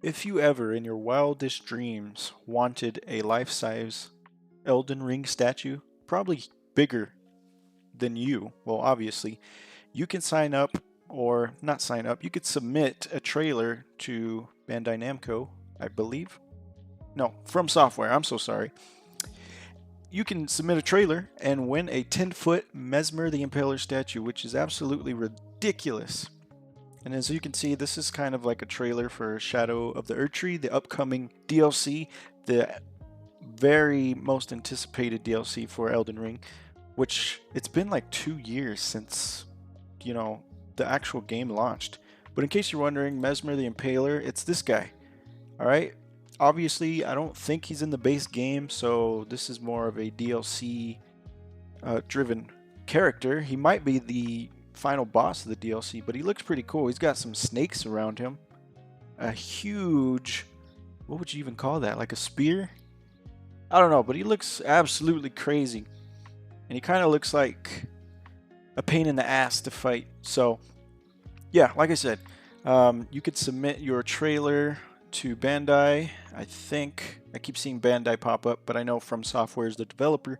If you ever in your wildest dreams wanted a life-size Elden Ring statue, probably bigger than you, well, obviously, you can sign up or not sign up. You could submit a trailer to Bandai Namco, I believe. No, From Software. I'm so sorry. You can submit a trailer and win a 10-foot Mesmer the Impaler statue, which is absolutely ridiculous. And as you can see, this is kind of like a trailer for Shadow of the Erdtree, the upcoming DLC, the very most anticipated DLC for Elden Ring, which it's been like 2 years since, you know, the actual game launched. But in case you're wondering, Mesmer the Impaler, it's this guy. All right. Obviously, I don't think he's in the base game, so this is more of a DLC driven character. He might be the final boss of the DLC, but he looks pretty cool. He's got some snakes around him. A huge, what would you even call that? Like a spear? I don't know, but he looks absolutely crazy. And he kind of looks like a pain in the ass to fight. So, yeah, like I said, you could submit your trailer to Bandai. I think I keep seeing Bandai pop up, but I know From Software is the developer.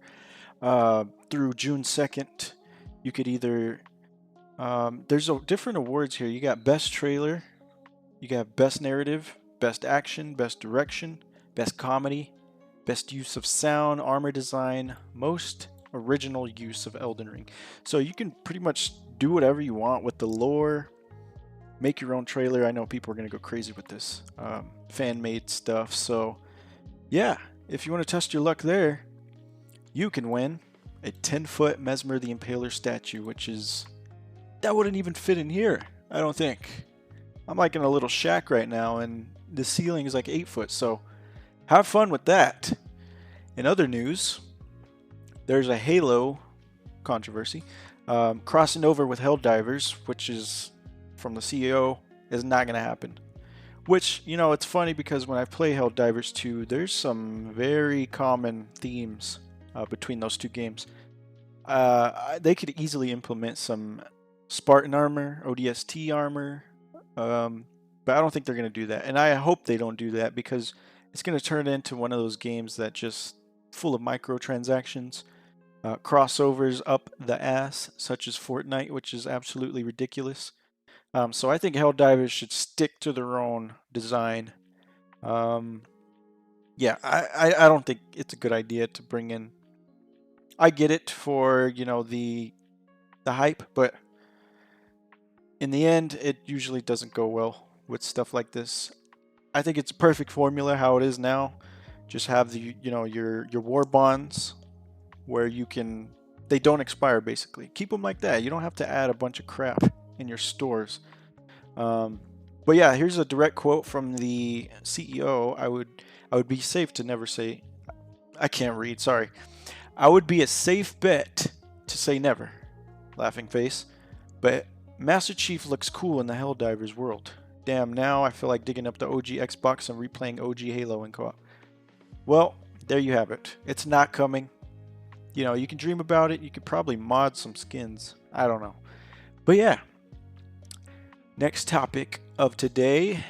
Through June 2nd, you could either there's different awards here. You got best trailer, you got best narrative, best action, best direction, best comedy, best use of sound, armor design, most original use of Elden Ring. So you can pretty much do whatever you want with the lore. Make your own trailer. I know people are going to go crazy with this fan-made stuff. So yeah, if you want to test your luck there, you can win a 10-foot Mesmer the Impaler statue, which is, that wouldn't even fit in here, I don't think. I'm like in a little shack right now, and the ceiling is like 8 foot, so have fun with that. In other news, there's a Halo controversy. Crossing over with Helldivers, which is from the CEO, is not going to happen. Which, you know, it's funny because when I play Helldivers 2, there's some very common themes between those two games. They could easily implement some Spartan armor, ODST armor, but I don't think they're going to do that. And I hope they don't do that because it's going to turn into one of those games that just full of microtransactions, crossovers up the ass, such as Fortnite, which is absolutely ridiculous. So I think Helldivers should stick to their own design. Yeah, I don't think it's a good idea to bring in. I get it for, you know, the hype, but in the end, it usually doesn't go well with stuff like this. I think it's a perfect formula how it is now. Just have the, you know, your war bonds where you can, they don't expire basically. Keep them like that. You don't have to add a bunch of crap in your stores. But yeah, here's a direct quote from the CEO. I would be safe to never say, I can't read, sorry. I would be a safe bet to say never. Laughing face. But Master Chief looks cool in the Helldivers world. Damn, now I feel like digging up the OG Xbox and replaying OG Halo in co-op. Well, there you have it. It's not coming. You know, you can dream about it. You could probably mod some skins. I don't know. But yeah. Next topic of today.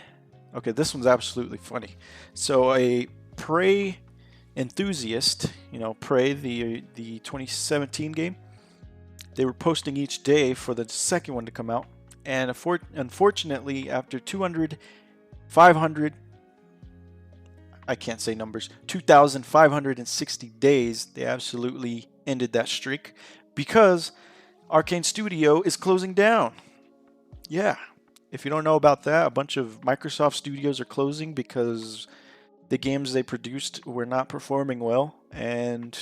Okay, this one's absolutely funny. So a Prey enthusiast, you know, Prey, the 2017 game, they were posting each day for the second one to come out. And unfortunately, after 200, 500, I can't say numbers, 2,560 days, they absolutely ended that streak because Arcane Studio is closing down. Yeah, if you don't know about that, a bunch of Microsoft studios are closing because the games they produced were not performing well, and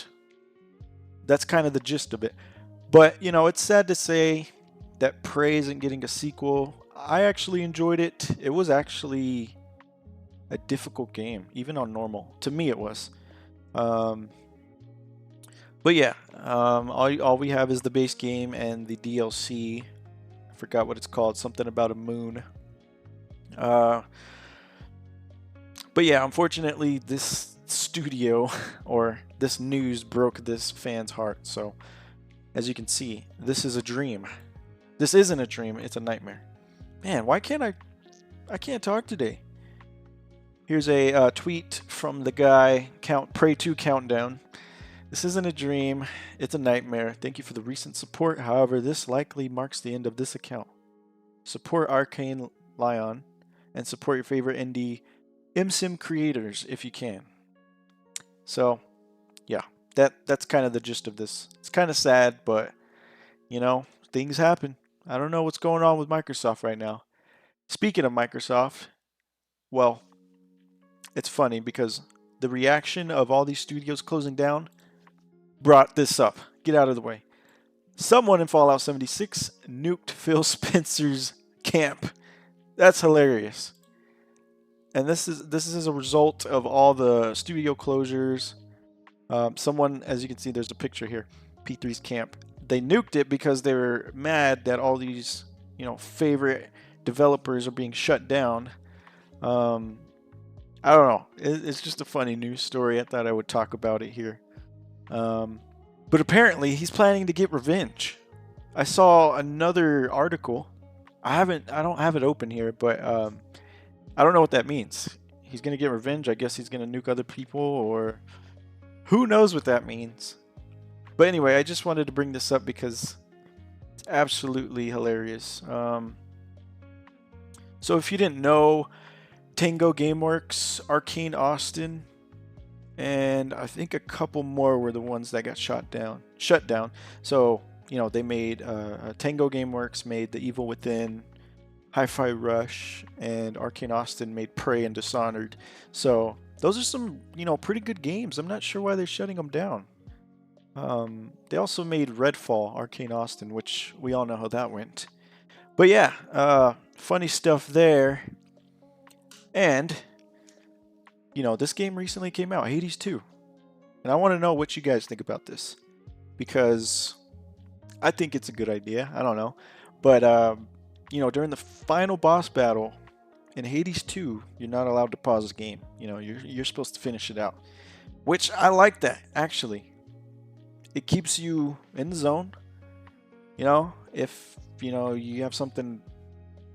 that's kind of the gist of it. But, you know, it's sad to say that Prey isn't getting a sequel. I actually enjoyed it. It was actually a difficult game, even on normal. To me, it was. But yeah, all we have is the base game and the DLC. I forgot what it's called. Something about a moon. But yeah, unfortunately, this studio or this news broke this fan's heart. So, as you can see, this is a dream. This isn't a dream, it's a nightmare. Man, why can't I can't talk today. Here's a tweet from the guy, Pray 2 Countdown. This isn't a dream, it's a nightmare. Thank you for the recent support. However, this likely marks the end of this account. Support Arcane Lion and support your favorite indie MSIM creators if you can. So, yeah, that's kind of the gist of this. It's kind of sad, but you know, things happen. I don't know what's going on with Microsoft right now. Speaking of Microsoft, well, it's funny because the reaction of all these studios closing down brought this up. Get out of the way. Someone in Fallout 76 nuked Phil Spencer's camp. That's hilarious. And this is a result of all the studio closures. Someone, as you can see, there's a picture here. P3's camp. They nuked it because they were mad that all these, favorite developers are being shut down. I don't know. It's just a funny news story. I thought I would talk about it here. But apparently he's planning to get revenge. I saw another article. I don't have it open here, but I don't know what that means. He's gonna get revenge. I guess he's gonna nuke other people, or who knows what that means. But anyway, I just wanted to bring this up because it's absolutely hilarious. So if you didn't know, Tango Gameworks, Arcane Austin, and I think a couple more were the ones that got shut down. So, they made Tango Gameworks made The Evil Within, Hi-Fi Rush, and Arcane Austin made Prey and Dishonored. So those are some, pretty good games. I'm not sure why they're shutting them down. They also made Redfall, Arcane Austin, which we all know how that went. But yeah, funny stuff there. And, this game recently came out, Hades 2. And I want to know what you guys think about this. Because I think it's a good idea. I don't know. But, during the final boss battle in Hades 2, you're not allowed to pause the game. You're supposed to finish it out. Which I like that, actually. It keeps you in the zone. If, you have something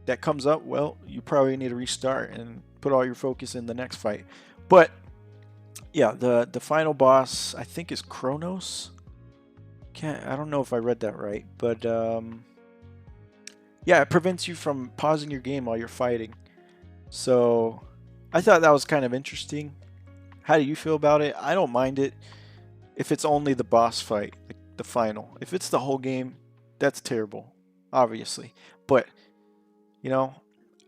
that comes up, well, you probably need to restart and put all your focus in the next fight. But yeah, the final boss I think is Kronos. I don't know if I read that right, but yeah, it prevents you from pausing your game while you're fighting. So I thought that was kind of interesting. How do you feel about it? I don't mind it if it's only the boss fight, the final. If it's the whole game, that's terrible, obviously. But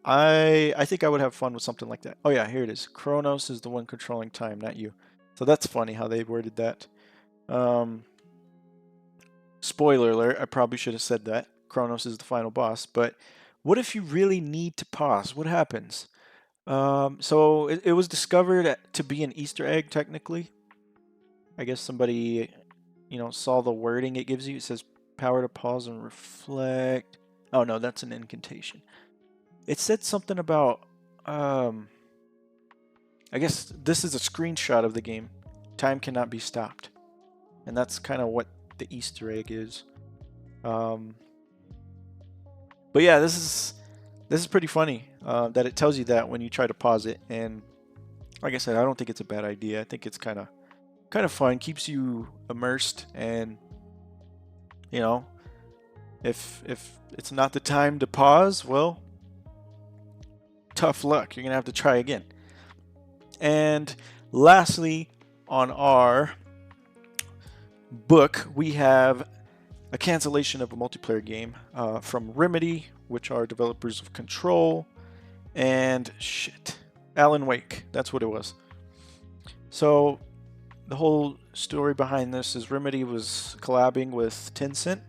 I think I would have fun with something like that. Oh yeah, here it is. Kronos is the one controlling time, not you. So that's funny how they worded that. Spoiler alert, I probably should have said that. Kronos is the final boss. But what if you really need to pause? What happens? So it was discovered to be an Easter egg, technically. I guess somebody, saw the wording it gives you. It says power to pause and reflect. Oh no, that's an incantation. It said something about, I guess this is a screenshot of the game. Time cannot be stopped. And that's kind of what the Easter egg is. But yeah, this is pretty funny that it tells you that when you try to pause it. And like I said, I don't think it's a bad idea. I think it's kind of fun, keeps you immersed, and if it's not the time to pause, well, tough luck. You're gonna have to try again. And lastly, on our book, we have a cancellation of a multiplayer game from Remedy, which are developers of Control and Alan Wake. That's what it was. So the whole story behind this is Remedy was collabing with Tencent,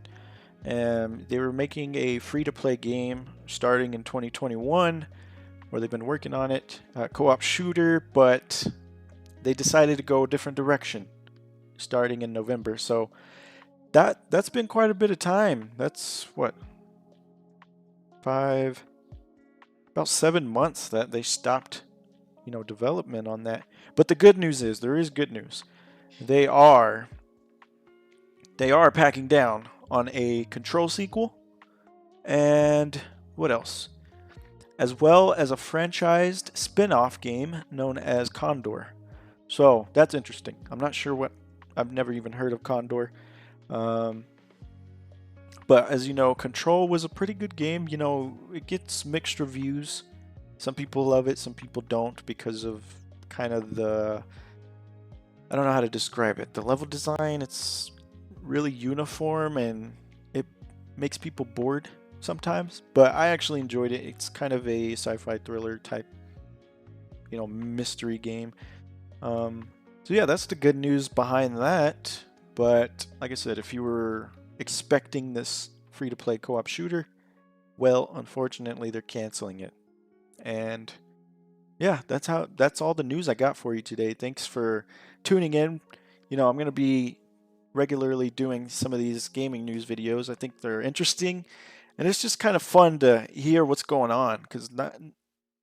and they were making a free-to-play game starting in 2021, where they've been working on it, co-op shooter, but they decided to go a different direction starting in November. So that's been quite a bit of time. That's what, about 7 months that they stopped, development on that. But the good news is, there is good news. They are packing down on a Control sequel, and what else? as well as a franchised spin-off game known as Condor. So that's interesting. I'm not sure what, I've never even heard of Condor. Um, but as you know, Control was a pretty good game. You know, it gets mixed reviews. Some people love it, some people don't because of kind of the, I don't know how to describe it. The level design, it's really uniform and it makes people bored sometimes, but I actually enjoyed it. It's kind of a sci-fi thriller type, mystery game. So yeah, that's the good news behind that. But like I said, if you were expecting this free-to-play co-op shooter, well, unfortunately, they're canceling it. And yeah, that's all the news I got for you today. Thanks for tuning in. I'm going to be regularly doing some of these gaming news videos. I think they're interesting, and it's just kind of fun to hear what's going on because not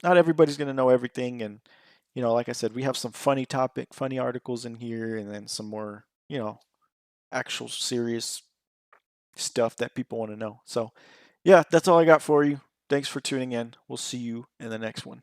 everybody's going to know everything. And like I said, we have some funny articles in here, and then some more, actual serious stuff that people want to know. So, yeah, that's all I got for you. Thanks for tuning in. We'll see you in the next one.